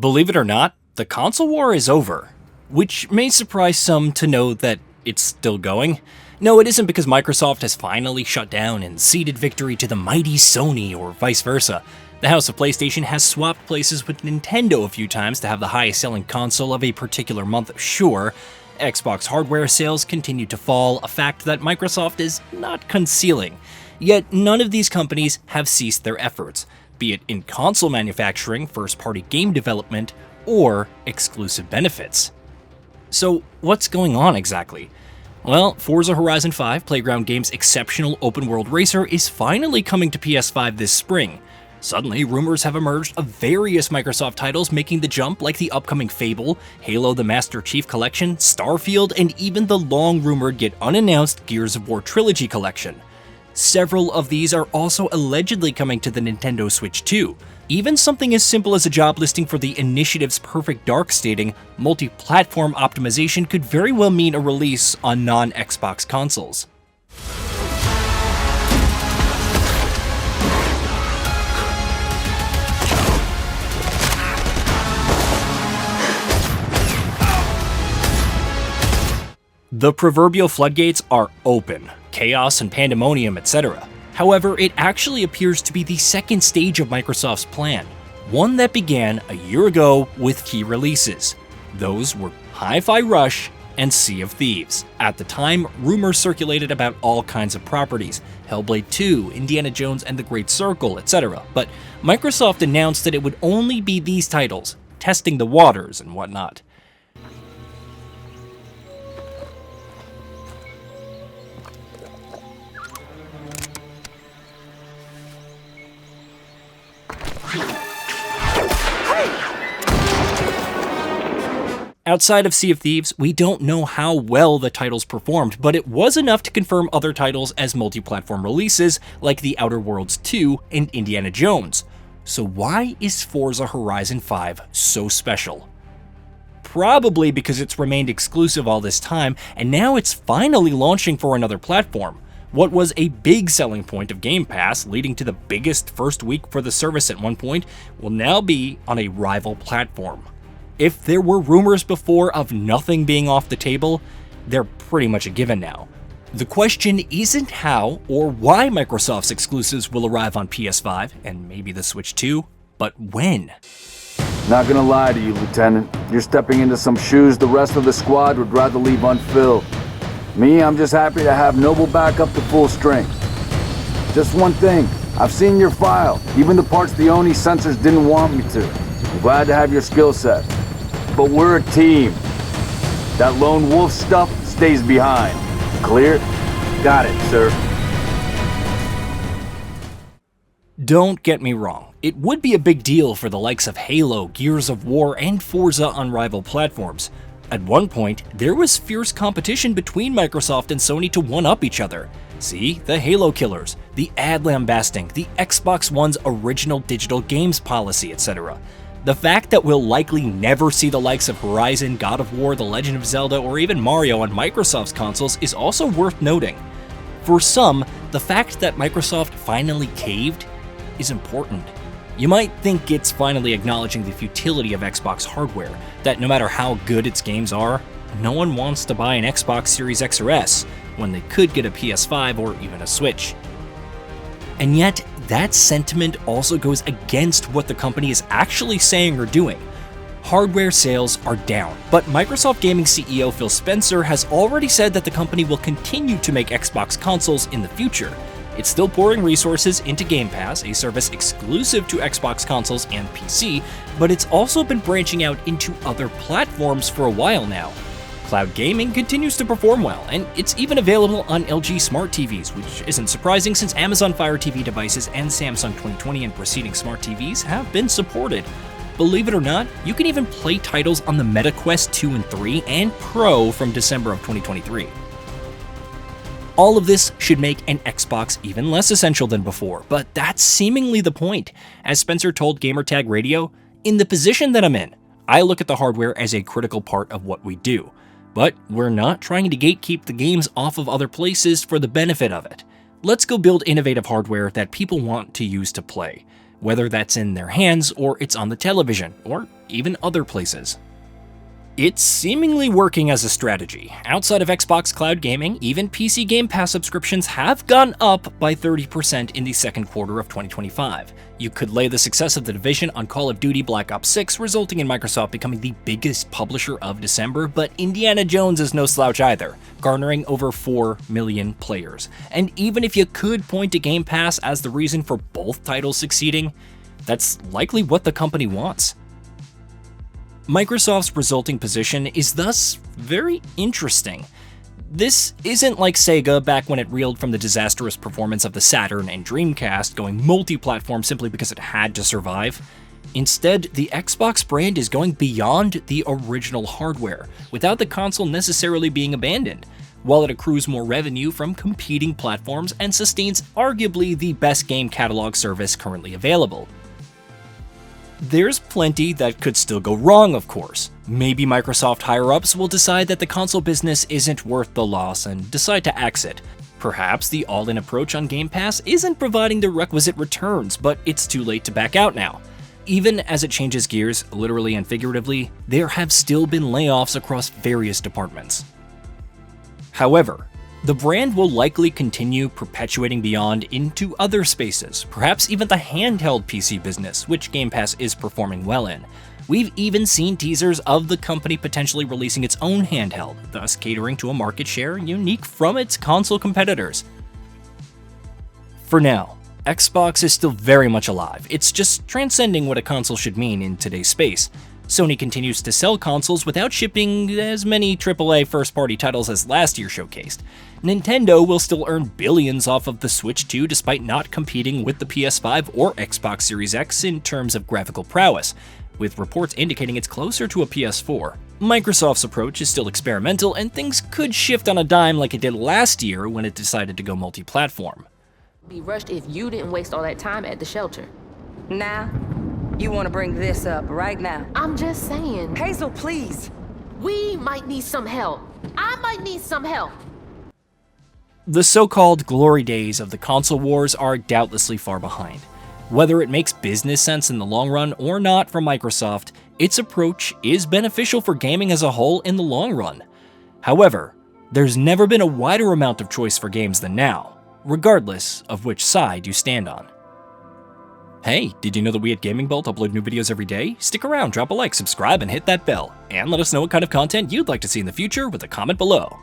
Believe it or not, the console war is over, which may surprise some to know that it's still going. No, it isn't because Microsoft has finally shut down and ceded victory to the mighty Sony or vice versa. The House of PlayStation has swapped places with Nintendo a few times to have the highest selling console of a particular month, sure. Xbox hardware sales continue to fall, a fact that Microsoft is not concealing. Yet none of these companies have ceased their efforts, be it in console manufacturing, first-party game development, or exclusive benefits. So what's going on exactly? Well, Forza Horizon 5, Playground Games' exceptional open-world racer, is finally coming to PS5 this spring. Suddenly, rumors have emerged of various Microsoft titles making the jump, like the upcoming Fable, Halo the Master Chief Collection, Starfield, and even the long-rumored yet unannounced Gears of War Trilogy Collection. Several of these are also allegedly coming to the Nintendo Switch 2. Even something as simple as a job listing for the Initiative's Perfect Dark stating multi-platform optimization could very well mean a release on non-Xbox consoles. The proverbial floodgates are open, chaos and pandemonium, etc. However, it actually appears to be the second stage of Microsoft's plan, one that began a year ago with key releases. Those were Hi-Fi Rush and Sea of Thieves. At the time, rumors circulated about all kinds of properties, Hellblade 2, Indiana Jones and the Great Circle, etc. But Microsoft announced that it would only be these titles, testing the waters and whatnot. Outside of Sea of Thieves, we don't know how well the titles performed, but it was enough to confirm other titles as multi-platform releases, like The Outer Worlds 2 and Indiana Jones. So why is Forza Horizon 5 so special? Probably because it's remained exclusive all this time, and now it's finally launching for another platform. What was a big selling point of Game Pass, leading to the biggest first week for the service at one point, will now be on a rival platform. If there were rumors before of nothing being off the table, they're pretty much a given now. The question isn't how or why Microsoft's exclusives will arrive on PS5 and maybe the Switch 2, but when. Not gonna lie to you, Lieutenant. You're stepping into some shoes the rest of the squad would rather leave unfilled. Me, I'm just happy to have Noble back up to full strength. Just one thing, I've seen your file, even the parts the Oni censors didn't want me to. I'm glad to have your skill set. But we're a team. That lone wolf stuff stays behind. Clear? Got it, sir. Don't get me wrong, it would be a big deal for the likes of Halo, Gears of War, and Forza on rival platforms. At one point, there was fierce competition between Microsoft and Sony to one-up each other. See, the Halo killers, the ad lambasting, the Xbox One's original digital games policy, etc. The fact that we'll likely never see the likes of Horizon, God of War, The Legend of Zelda, or even Mario on Microsoft's consoles is also worth noting. For some, the fact that Microsoft finally caved is important. You might think it's finally acknowledging the futility of Xbox hardware, that no matter how good its games are, no one wants to buy an Xbox Series X or S when they could get a PS5 or even a Switch. And yet, that sentiment also goes against what the company is actually saying or doing. Hardware sales are down, but Microsoft Gaming CEO Phil Spencer has already said that the company will continue to make Xbox consoles in the future. It's still pouring resources into Game Pass, a service exclusive to Xbox consoles and PC, but it's also been branching out into other platforms for a while now. Cloud gaming continues to perform well, and it's even available on LG Smart TVs, which isn't surprising since Amazon Fire TV devices and Samsung 2020 and preceding smart TVs have been supported. Believe it or not, you can even play titles on the Meta Quest 2 and 3 and Pro from December of 2023. All of this should make an Xbox even less essential than before, but that's seemingly the point. As Spencer told Gamertag Radio, "In the position that I'm in, I look at the hardware as a critical part of what we do. But we're not trying to gatekeep the games off of other places for the benefit of it. Let's go build innovative hardware that people want to use to play. whether that's in their hands or it's on the television, or even other places. It's seemingly working as a strategy. Outside of Xbox Cloud Gaming, even PC Game Pass subscriptions have gone up by 30% in the second quarter of 2025. You could lay the success of The Division on Call of Duty Black Ops 6, resulting in Microsoft becoming the biggest publisher of December, but Indiana Jones is no slouch either, garnering over 4 million players. And even if you could point to Game Pass as the reason for both titles succeeding, that's likely what the company wants. Microsoft's resulting position is thus very interesting. This isn't like Sega back when it reeled from the disastrous performance of the Saturn and Dreamcast, going multi-platform simply because it had to survive. Instead, the Xbox brand is going beyond the original hardware, without the console necessarily being abandoned, while it accrues more revenue from competing platforms and sustains arguably the best game catalog service currently available. There's plenty that could still go wrong, of course. Maybe Microsoft higher-ups will decide that the console business isn't worth the loss and decide to exit. Perhaps the all-in approach on Game Pass isn't providing the requisite returns, but it's too late to back out now. Even as it changes gears, literally and figuratively, there have still been layoffs across various departments. However, the brand will likely continue perpetuating beyond into other spaces, perhaps even the handheld PC business, which Game Pass is performing well in. We've even seen teasers of the company potentially releasing its own handheld, thus catering to a market share unique from its console competitors. For now, Xbox is still very much alive. It's just transcending what a console should mean in today's space. Sony continues to sell consoles without shipping as many AAA first-party titles as last year showcased. Nintendo will still earn billions off of the Switch 2 despite not competing with the PS5 or Xbox Series X in terms of graphical prowess, with reports indicating it's closer to a PS4. Microsoft's approach is still experimental, and things could shift on a dime like it did last year when it decided to go multi-platform. Be rushed if you didn't waste all that time at the shelter. Now, you want to bring this up right now? I'm just saying. Hazel, please. We might need some help. I might need some help. The so-called glory days of the console wars are doubtlessly far behind. Whether it makes business sense in the long run or not for Microsoft, its approach is beneficial for gaming as a whole in the long run. However, there's never been a wider amount of choice for games than now, regardless of which side you stand on. Hey, did you know that we at GamingBolt upload new videos every day? Stick around, drop a like, subscribe, and hit that bell. And let us know what kind of content you'd like to see in the future with a comment below.